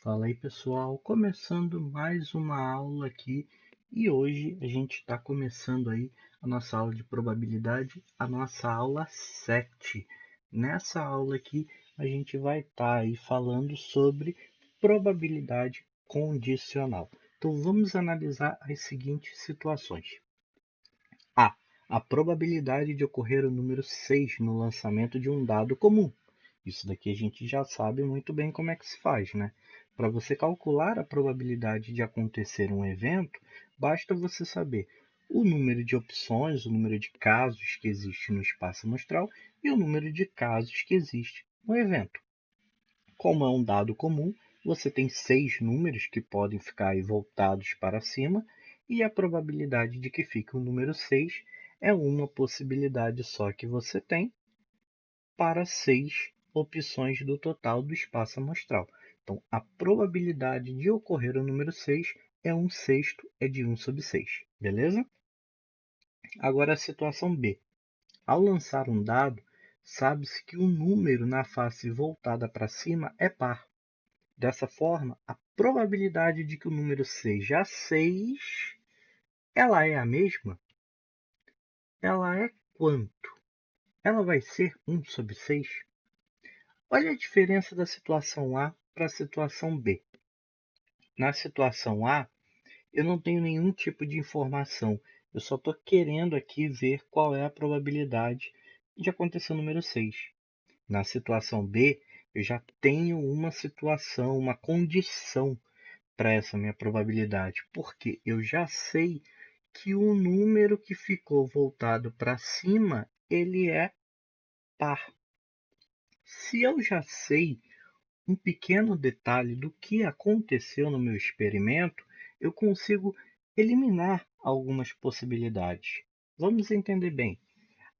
Fala aí pessoal, começando mais uma aula aqui e hoje a gente está começando aí a nossa aula de probabilidade, a nossa aula 7. Nessa aula aqui a gente vai estar aí falando sobre probabilidade condicional. Então vamos analisar as seguintes situações. A. A probabilidade de ocorrer o número 6 no lançamento de um dado comum. Isso daqui a gente já sabe muito bem como é que se faz, né? Para você calcular a probabilidade de acontecer um evento, basta você saber o número de opções, o número de casos que existe no espaço amostral e o número de casos que existe no evento. Como é um dado comum, você tem 6 números que podem ficar aí voltados para cima e a probabilidade de que fique o número 6 é uma possibilidade só que você tem para 6 opções do total do espaço amostral. Então, a probabilidade de ocorrer o número 6 é 1/6, é de 1 sobre 6, beleza? Agora a situação B. Ao lançar um dado, sabe-se que o número na face voltada para cima é par. Dessa forma, a probabilidade de que o número seja 6, ela é a mesma? Ela é quanto? Ela vai ser 1 sobre 6? Olha a diferença da situação A para a situação B. Na situação A, eu não tenho nenhum tipo de informação. Eu só estou querendo aqui ver qual é a probabilidade de acontecer o número 6. Na situação B, eu já tenho uma situação, uma condição para essa minha probabilidade, porque eu já sei que o número que ficou voltado para cima, ele é par. Se eu já sei um pequeno detalhe do que aconteceu no meu experimento, eu consigo eliminar algumas possibilidades. Vamos entender bem.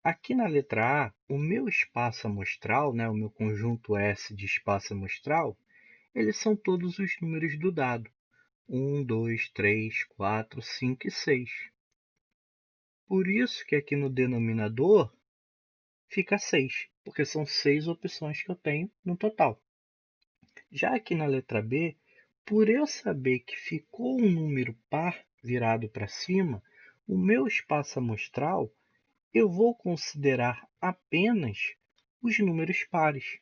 Aqui na letra A, o meu espaço amostral, o meu conjunto S de espaço amostral, eles são todos os números do dado. 1, 2, 3, 4, 5 e 6. Por isso que aqui no denominador fica 6, porque são 6 opções que eu tenho no total. Já aqui na letra B, por eu saber que ficou um número par virado para cima, o meu espaço amostral, eu vou considerar apenas os números pares.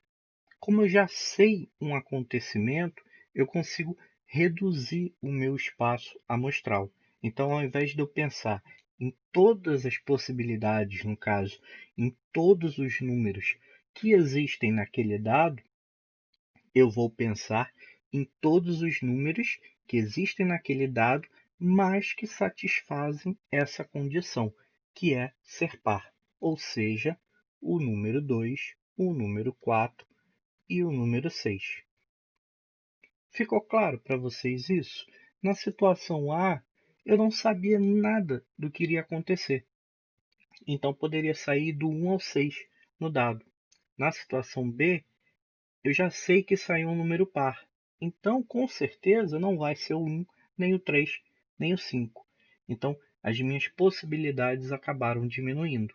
Como eu já sei um acontecimento, eu consigo reduzir o meu espaço amostral. Então, ao invés de eu pensar em todas as possibilidades, no caso, em todos os números que existem naquele dado, eu vou pensar em todos os números que existem naquele dado, mas que satisfazem essa condição, que é ser par, ou seja, o número 2, o número 4 e o número 6. Ficou claro para vocês isso? Na situação A, eu não sabia nada do que iria acontecer, então poderia sair do 1 ao 6 no dado. Na situação B, eu já sei que saiu um número par, então com certeza não vai ser o 1, nem o 3, nem o 5. Então as minhas possibilidades acabaram diminuindo.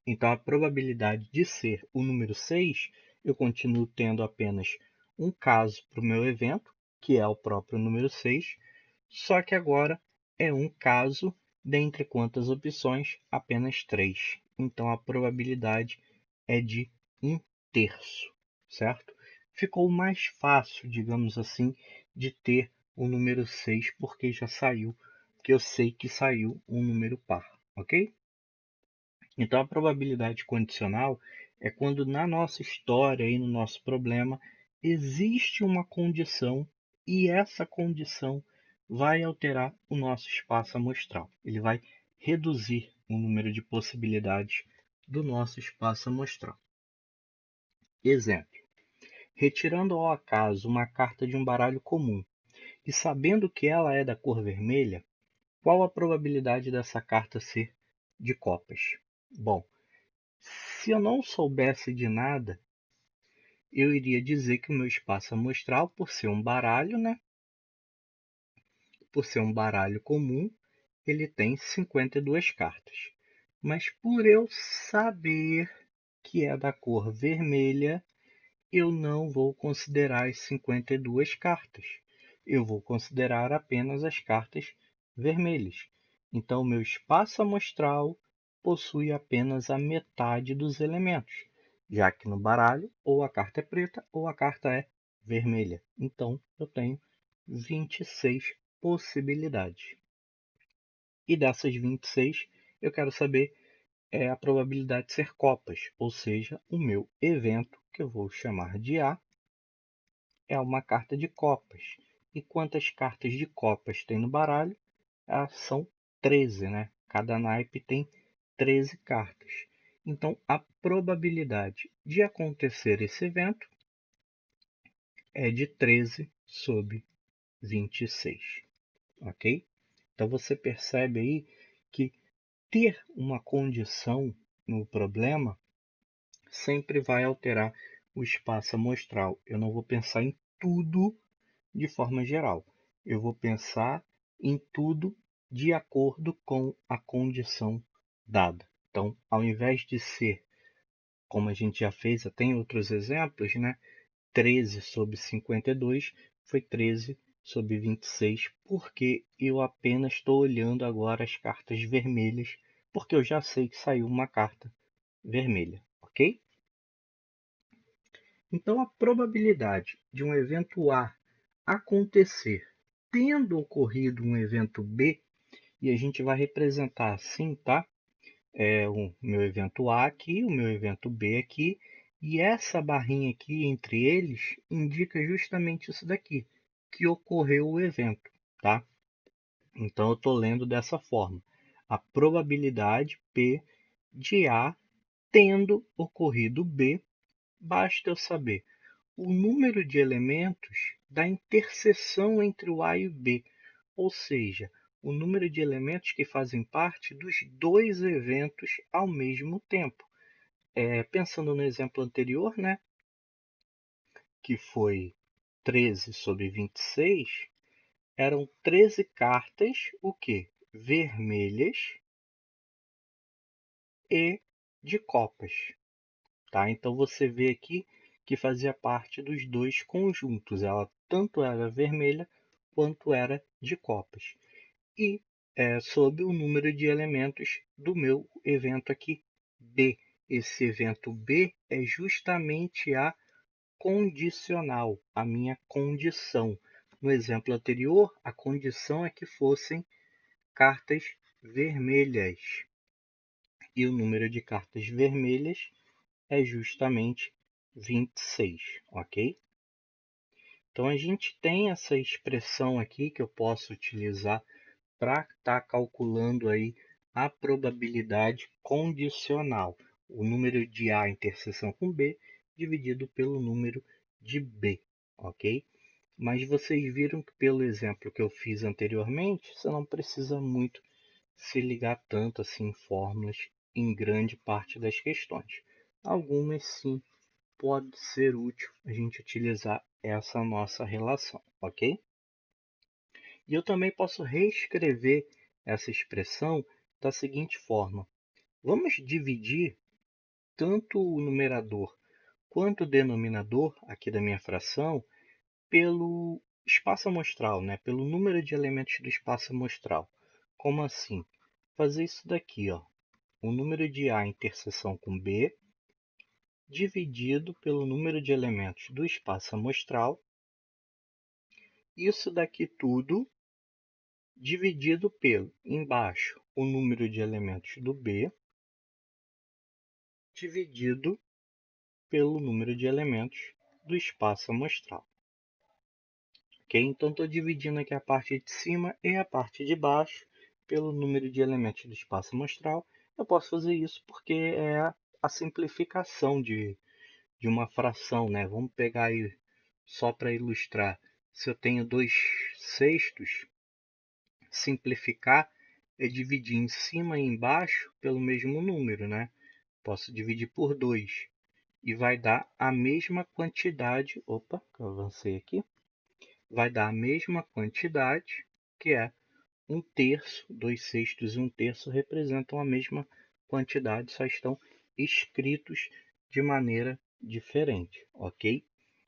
Então, a probabilidade de ser o número 6, eu continuo tendo apenas um caso para o meu evento, que é o próprio número 6, só que agora é um caso dentre quantas opções? Apenas 3. Então, a probabilidade é de 1/3, certo? Ficou mais fácil, digamos assim, de ter o número 6, porque já saiu, porque eu sei que saiu um número par, ok? Então, a probabilidade condicional é quando na nossa história e no nosso problema existe uma condição e essa condição vai alterar o nosso espaço amostral. Ele vai reduzir o número de possibilidades do nosso espaço amostral. Exemplo: retirando ao acaso uma carta de um baralho comum e sabendo que ela é da cor vermelha, qual a probabilidade dessa carta ser de copas? Bom, se eu não soubesse de nada, eu iria dizer que o meu espaço amostral, por ser um baralho, por ser um baralho comum, ele tem 52 cartas. Mas por eu saber que é da cor vermelha, eu não vou considerar as 52 cartas. Eu vou considerar apenas as cartas vermelhas. Então, meu espaço amostral possui apenas a metade dos elementos, já que no baralho ou a carta é preta ou a carta é vermelha. Então, eu tenho 26 possibilidades. E dessas 26, eu quero saber a probabilidade de ser copas, ou seja, o meu evento, que eu vou chamar de A, é uma carta de copas. E quantas cartas de copas tem no baralho? São 13, né? Cada naipe tem 13 cartas. Então, a probabilidade de acontecer esse evento é de 13 sobre 26, ok? Então, você percebe aí que ter uma condição no problema sempre vai alterar o espaço amostral. Eu não vou pensar em tudo de forma geral. Eu vou pensar em tudo de acordo com a condição dada. Então, ao invés de ser, como a gente já fez, tem outros exemplos, né? 13 sobre 52 foi 13 sobre 26, porque eu apenas estou olhando agora as cartas vermelhas, porque eu já sei que saiu uma carta vermelha, ok? Então, a probabilidade de um evento A acontecer tendo ocorrido um evento B, e a gente vai representar assim, tá? O meu evento A aqui, o meu evento B aqui, e essa barrinha aqui entre eles indica justamente isso daqui, que ocorreu o evento, tá? Então, eu estou lendo dessa forma. A probabilidade P de A tendo ocorrido B, basta eu saber o número de elementos da interseção entre o A e o B, ou seja, o número de elementos que fazem parte dos dois eventos ao mesmo tempo. Pensando no exemplo anterior, né, que foi 13 sobre 26, eram 13 cartas, o quê? Vermelhas e de copas. Tá? Então você vê aqui que fazia parte dos dois conjuntos. Ela tanto era vermelha quanto era de copas. E sobre o número de elementos do meu evento aqui, B. Esse evento B é justamente a condicional, a minha condição. No exemplo anterior, a condição é que fossem cartas vermelhas. E o número de cartas vermelhas é justamente 26, ok? Então, a gente tem essa expressão aqui que eu posso utilizar para estar calculando aí a probabilidade condicional, o número de A interseção com B dividido pelo número de B, ok? Mas vocês viram que pelo exemplo que eu fiz anteriormente, você não precisa muito se ligar tanto assim em fórmulas em grande parte das questões. Algumas sim pode ser útil a gente utilizar essa nossa relação, ok? E eu também posso reescrever essa expressão da seguinte forma. Vamos dividir tanto o numerador quanto o denominador aqui da minha fração pelo espaço amostral, né? Pelo número de elementos do espaço amostral. Como assim? Fazer isso daqui, ó. O número de A interseção com B dividido pelo número de elementos do espaço amostral. Isso daqui tudo dividido pelo, embaixo, o número de elementos do B, dividido pelo número de elementos do espaço amostral. Ok? Então, estou dividindo aqui a parte de cima e a parte de baixo pelo número de elementos do espaço amostral. Eu posso fazer isso porque é a simplificação de uma fração, né? Vamos pegar aí, só para ilustrar, se eu tenho 2/6, simplificar é dividir em cima e embaixo pelo mesmo número, né? Posso dividir por 2 e vai dar a mesma quantidade. Opa, que eu avancei aqui. Vai dar a mesma quantidade, que é 1/3, 2/6 e 1/3 representam a mesma quantidade, só estão escritos de maneira diferente, ok?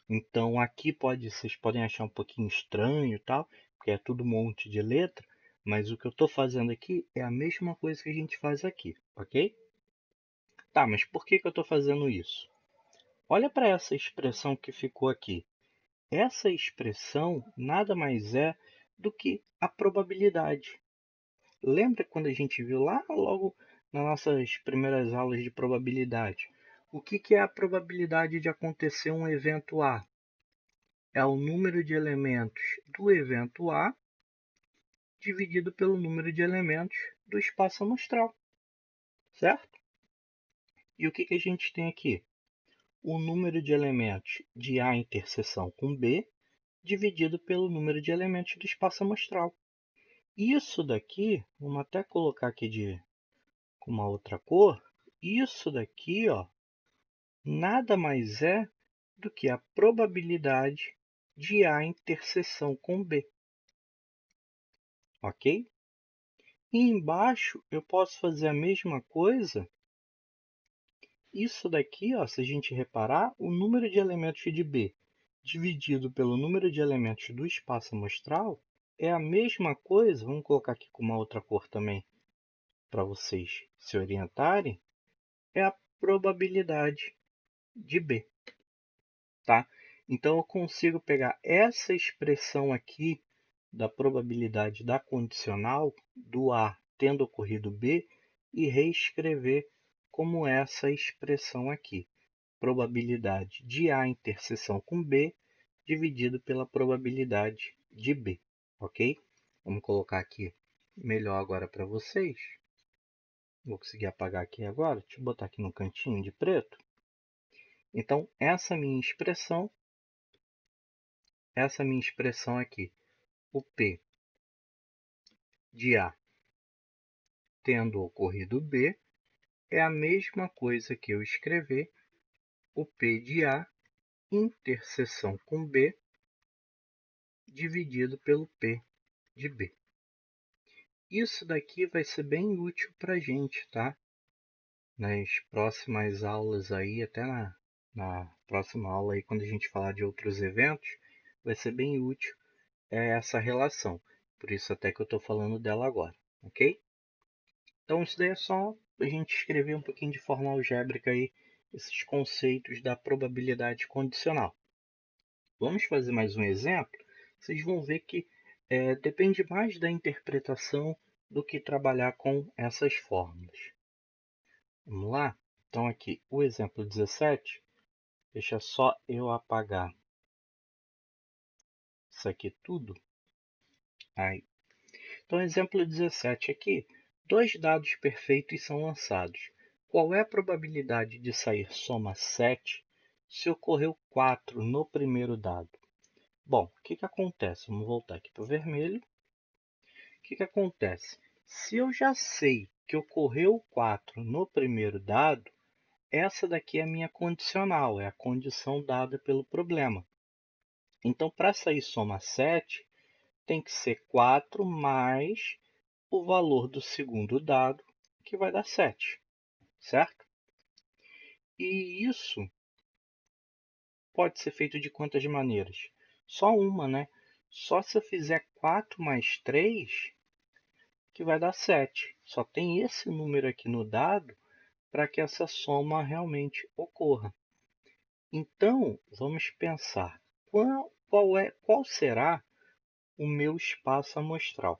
Então aqui vocês podem achar um pouquinho estranho e tal, porque é tudo um monte de letra, mas o que eu estou fazendo aqui é a mesma coisa que a gente faz aqui, ok? Tá, mas por que eu estou fazendo isso? Olha para essa expressão que ficou aqui. Essa expressão nada mais é do que a probabilidade. Lembra quando a gente viu lá logo nas nossas primeiras aulas de probabilidade? O que é a probabilidade de acontecer um evento A? É o número de elementos do evento A dividido pelo número de elementos do espaço amostral, certo? E o que a gente tem aqui? O número de elementos de A interseção com B dividido pelo número de elementos do espaço amostral. Isso daqui, vamos até colocar aqui com uma outra cor, isso daqui, ó, nada mais é do que a probabilidade de A interseção com B, ok? E embaixo eu posso fazer a mesma coisa. Isso daqui, ó, se a gente reparar, o número de elementos de B dividido pelo número de elementos do espaço amostral é a mesma coisa, vamos colocar aqui com uma outra cor também, para vocês se orientarem, é a probabilidade de B, tá? Então eu consigo pegar essa expressão aqui da probabilidade da condicional do A tendo ocorrido B e reescrever como essa expressão aqui. Probabilidade de A interseção com B dividido pela probabilidade de B, ok? Vamos colocar aqui melhor agora para vocês. Vou conseguir apagar aqui agora. Deixa eu botar aqui no cantinho de preto. Então, essa minha expressão aqui, o P de A tendo ocorrido B, é a mesma coisa que eu escrever o P de A interseção com B dividido pelo P de B. Isso daqui vai ser bem útil para a gente, tá? Nas próximas aulas aí, até na próxima aula aí, quando a gente falar de outros eventos, vai ser bem útil essa relação. Por isso até que eu estou falando dela agora, ok? Então isso daí é só a gente escrever um pouquinho de forma algébrica aí esses conceitos da probabilidade condicional. Vamos fazer mais um exemplo? Vocês vão ver que depende mais da interpretação do que trabalhar com essas fórmulas. Vamos lá? Então aqui, o exemplo 17, deixa só eu apagar isso aqui tudo. Aí. Então, exemplo 17 aqui, dois dados perfeitos são lançados. Qual é a probabilidade de sair soma 7 se ocorreu 4 no primeiro dado? Bom, o que acontece? Vamos voltar aqui para o vermelho. O que acontece? Se eu já sei que ocorreu 4 no primeiro dado, essa daqui é a minha condicional, é a condição dada pelo problema. Então, para sair soma 7, tem que ser 4 mais o valor do segundo dado, que vai dar 7, certo? E isso pode ser feito de quantas maneiras? Só uma, né? Só se eu fizer 4 mais 3, que vai dar 7. Só tem esse número aqui no dado para que essa soma realmente ocorra. Então, vamos pensar, qual será o meu espaço amostral?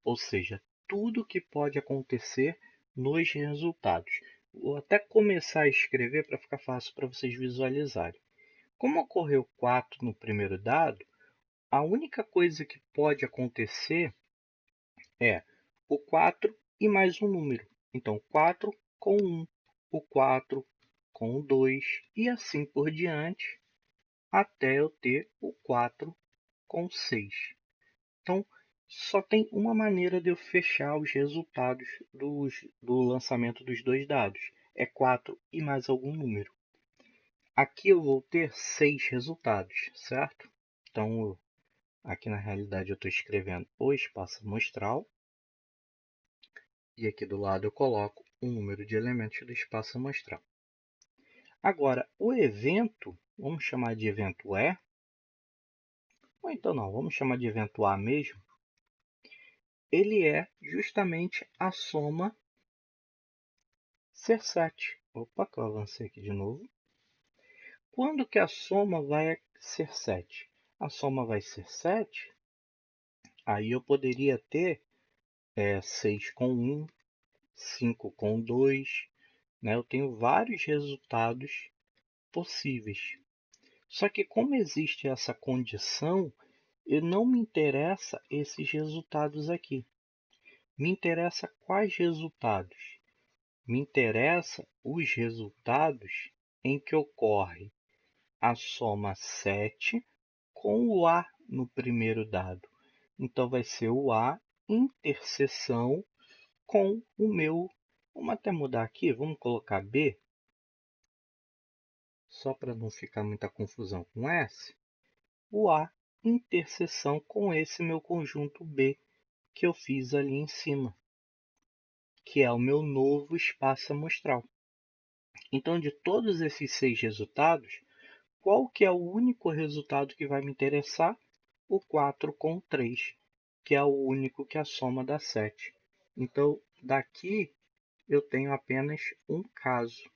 Ou seja, tudo que pode acontecer nos resultados. Vou até começar a escrever para ficar fácil para vocês visualizarem. Como ocorreu 4 no primeiro dado, a única coisa que pode acontecer é o 4 e mais um número. Então, 4 com 1, o 4 com o 2 e assim por diante, até eu ter o 4 com 6. Então, só tem uma maneira de eu fechar os resultados do lançamento dos dois dados. É 4 e mais algum número. Aqui eu vou ter 6 resultados, certo? Então, aqui na realidade eu estou escrevendo o espaço amostral. E aqui do lado eu coloco o número de elementos do espaço amostral. Agora, o evento, vamos chamar de evento E, ou então não, vamos chamar de evento A mesmo, ele é justamente a soma ser 7. Opa, que eu avancei aqui de novo. Quando que a soma vai ser 7? A soma vai ser 7, aí eu poderia ter 6 com 1, 5 com 2, né? Eu tenho vários resultados possíveis. Só que como existe essa condição, não me interessa esses resultados aqui. Me interessa quais resultados? Me interessa os resultados em que ocorre a soma 7 com o A no primeiro dado. Então, vai ser o A interseção com o meu... Vamos até mudar aqui, vamos colocar B, só para não ficar muita confusão com S. O A interseção com esse meu conjunto B que eu fiz ali em cima, que é o meu novo espaço amostral. Então, de todos esses 6 resultados, qual que é o único resultado que vai me interessar? O 4 com 3, que é o único que a soma dá 7. Então, daqui eu tenho apenas um caso.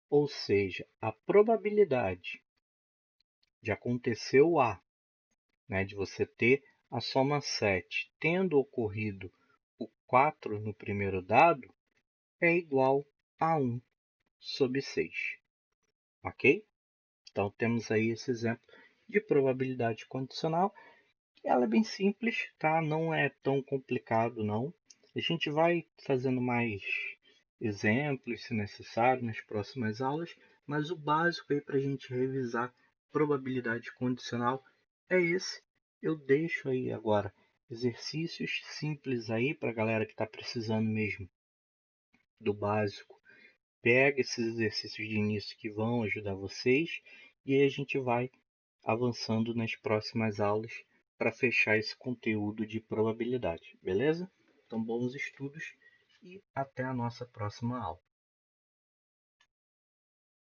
Ou seja, a probabilidade de acontecer o A, né, de você ter a soma 7 tendo ocorrido o 4 no primeiro dado, é igual a 1 sobre 6. Ok? Então, temos aí esse exemplo de probabilidade condicional. Ela é bem simples, tá? Não é tão complicado, não. A gente vai fazendo mais exemplos, se necessário, nas próximas aulas, mas o básico aí para a gente revisar probabilidade condicional é esse. Eu deixo aí agora exercícios simples aí para a galera que está precisando mesmo do básico. Pega esses exercícios de início que vão ajudar vocês e aí a gente vai avançando nas próximas aulas para fechar esse conteúdo de probabilidade, beleza? Então, bons estudos e até a nossa próxima aula.